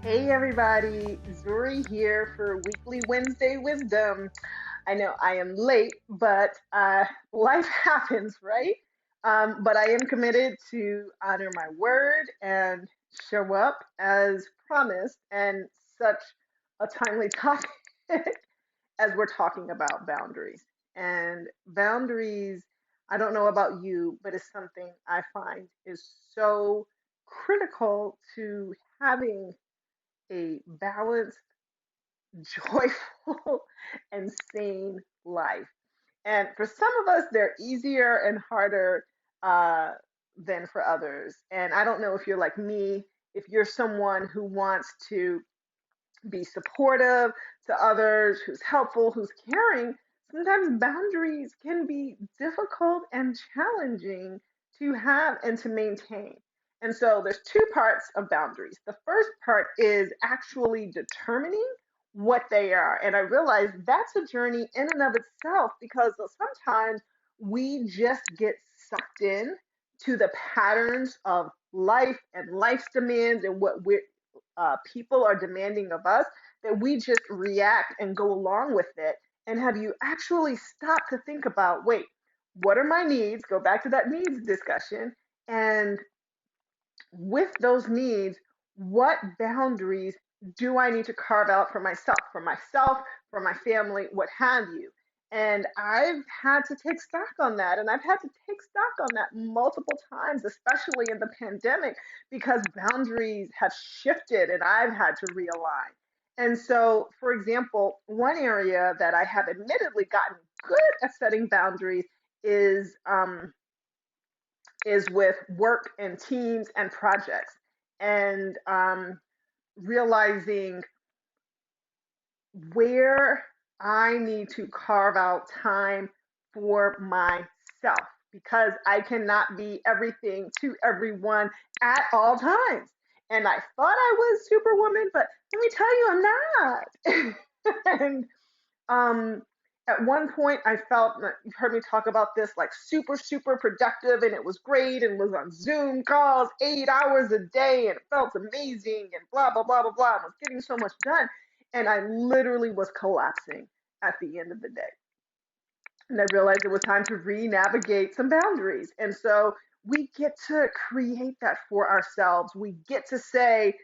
Hey everybody, Zuri here for Weekly Wednesday Wisdom. I know I am late, but life happens, right? But I am committed to honor my word and show up as promised, and such a timely topic as we're talking about boundaries. And boundaries, I don't know about you, but it's something I find is so critical to having a balanced, joyful, and sane life. And for some of us, they're easier and harder uh, than for others. And I don't know if you're like me, if you're someone who wants to be supportive to others, who's helpful, who's caring, sometimes boundaries can be difficult and challenging to have and to maintain. And so there's two parts of boundaries. The first part is actually determining what they are. And I realize that's a journey in and of itself because sometimes we just get sucked in to the patterns of life and life's demands and what people are demanding of us, that we just react and go along with it. And have you actually stopped to think about, wait, what are my needs? Go back to that needs discussion. And with those needs, what boundaries do I need to carve out for myself, for my family, what have you? And I've had to take stock on that. And I've had to take stock on that multiple times, especially in the pandemic, because boundaries have shifted and I've had to realign. And so, for example, one area that I have admittedly gotten good at setting boundaries is is with work and teams and projects, and realizing where I need to carve out time for myself because I cannot be everything to everyone at all times. And I thought I was Superwoman, but let me tell you, I'm not. and um, at one point, I felt, you've heard me talk about this, like super productive, and it was great, and was on Zoom calls 8 hours a day, and it felt amazing, and blah, blah, blah, blah, blah. I was getting so much done. And I literally was collapsing at the end of the day. And I realized it was time to re-navigate some boundaries. And so we get to create that for ourselves. We get to say,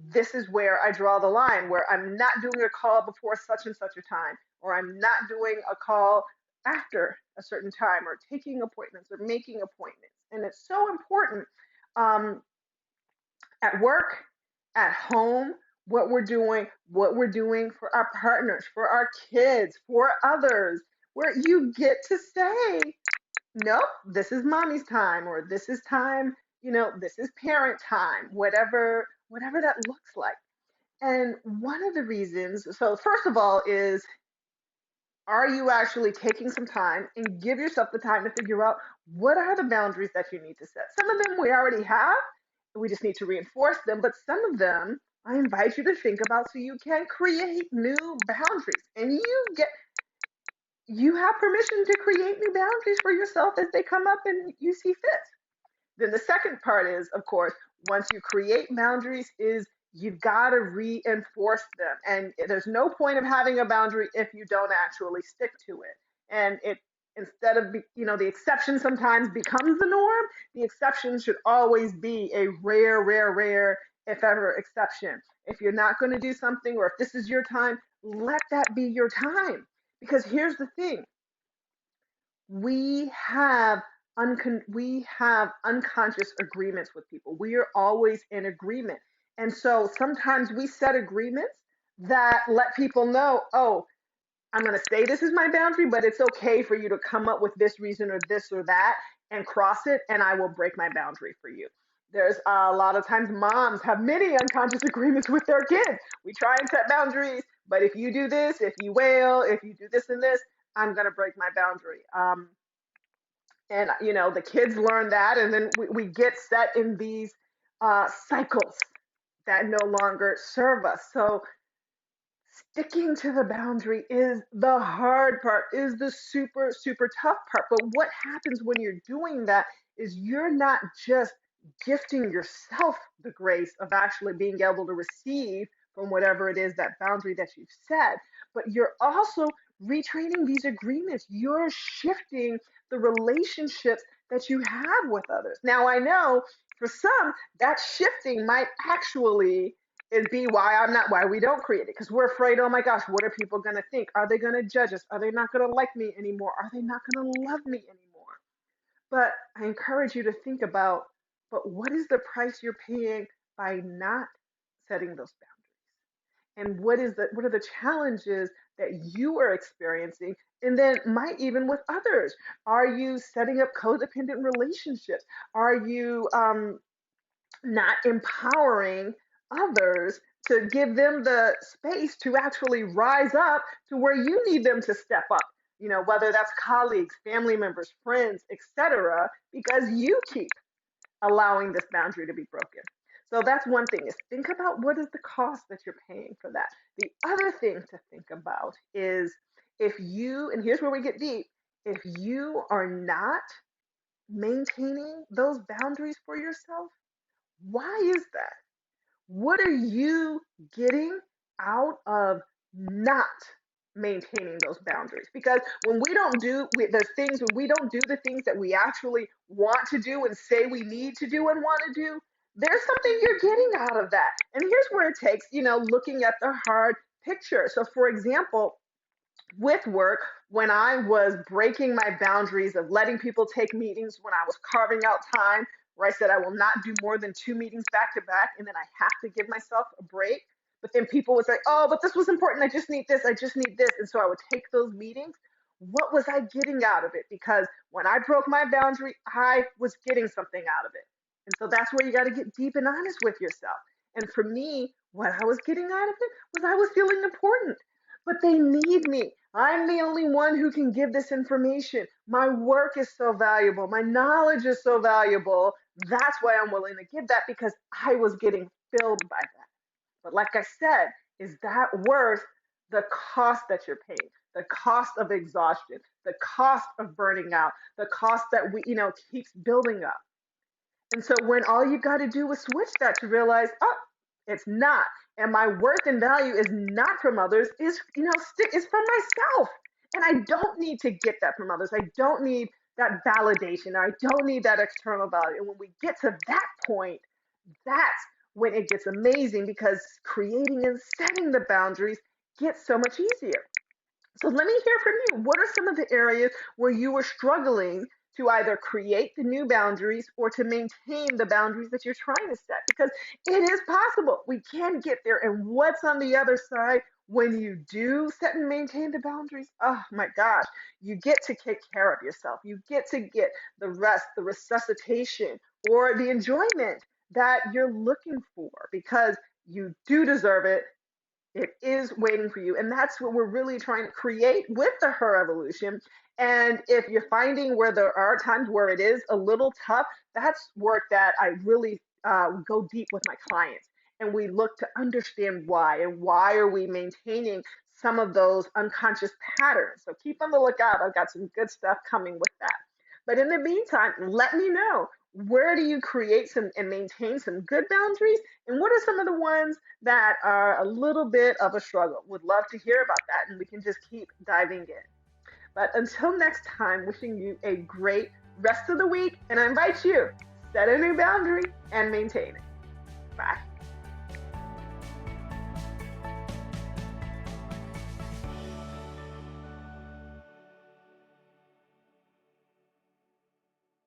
this is where I draw the line, where I'm not doing a call before such and such a time, or I'm not doing a call after a certain time, or taking appointments or making appointments. And it's so important. Um, at work, at home, what we're doing for our partners, for our kids, for others, where you get to say, nope, this is mommy's time, or this is time, this is parent time, whatever that looks like. And one of the reasons, so first of all, is are you actually taking some time and give yourself the time to figure out what are the boundaries that you need to set? Some of them we already have, we just need to reinforce them, but some of them I invite you to think about so you can create new boundaries. And you have permission to create new boundaries for yourself as they come up and you see fit. Then the second part is, of course, once you create boundaries, is you've got to reinforce them. And there's no point of having a boundary if you don't actually stick to it. And it instead of the exception sometimes becomes the norm. The exception should always be a rare, if ever, exception. If you're not going to do something, or if this is your time, let that be your time. Because here's the thing: we have we have unconscious agreements with people. We are always in agreement. And so sometimes we set agreements that let people know, oh, I'm going to say this is my boundary, but it's okay for you to come up with this reason or this or that and cross it, and I will break my boundary for you. There's a lot of times moms have many unconscious agreements with their kids. We try and set boundaries, but if you do this, if you wail, if you do this and this, I'm going to break my boundary. And the kids learn that, and then we get set in these cycles that no longer serve us. So sticking to the boundary is the hard part, is the super tough part. But what happens when you're doing that is you're not just gifting yourself the grace of actually being able to receive from whatever it is, that boundary that you've set. But you're also retraining these agreements. You're shifting the relationships that you have with others. Now, I know for some, that shifting might actually is be why we don't create it, because we're afraid, oh my gosh, what are people going to think? Are they going to judge us? Are they not going to like me anymore? Are they not going to love me anymore? But I encourage you to think about, but what is the price you're paying by not setting those boundaries? And what are the challenges that you are experiencing? And then might even with others. Are you setting up codependent relationships? Are you not empowering others to give them the space to actually rise up to where you need them to step up? Whether that's colleagues, family members, friends, etc., because you keep allowing this boundary to be broken. So that's one thing, is think about what is the cost that you're paying for that. The other thing to think about is, and here's where we get deep, if you are not maintaining those boundaries for yourself, why is that? What are you getting out of not maintaining those boundaries? Because when we don't do when we don't do the things that we actually want to do and say we need to do and want to do, there's something you're getting out of that. And here's where it takes, looking at the hard picture. So, for example, with work, when I was breaking my boundaries of letting people take meetings, when I was carving out time where I said I will not do more than 2 meetings back to back, and then I have to give myself a break. But then people would say, oh, but this was important. I just need this. I just need this. And so I would take those meetings. What was I getting out of it? Because when I broke my boundary, I was getting something out of it. And so that's where you got to get deep and honest with yourself. And for me, what I was getting out of it was I was feeling important, but they need me. I'm the only one who can give this information. My work is so valuable. My knowledge is so valuable. That's why I'm willing to give that, because I was getting filled by that. But like I said, is that worth the cost that you're paying? The cost of exhaustion, the cost of burning out, the cost that keeps building up. And so when all you got to do is switch that to realize, oh, it's not. And my worth and value is not from others, is from myself. And I don't need to get that from others. I don't need that validation. I don't need that external value. And when we get to that point, that's when it gets amazing, because creating and setting the boundaries gets so much easier. So let me hear from you. What are some of the areas where you were struggling to either create the new boundaries or to maintain the boundaries that you're trying to set? Because it is possible. We can get there. And what's on the other side when you do set and maintain the boundaries? Oh my gosh, you get to take care of yourself. You get to get the rest, the resuscitation, or the enjoyment that you're looking for, because you do deserve it. It is waiting for you. And that's what we're really trying to create with the Her Evolution. And if you're finding where there are times where it is a little tough, that's work that I really go deep with my clients. And we look to understand why, and why are we maintaining some of those unconscious patterns. So keep on the lookout. I've got some good stuff coming with that. But in the meantime, let me know, where do you create some and maintain some good boundaries? And what are some of the ones that are a little bit of a struggle? Would love to hear about that, and we can just keep diving in. But until next time, wishing you a great rest of the week, and I invite you, set a new boundary and maintain it. Bye.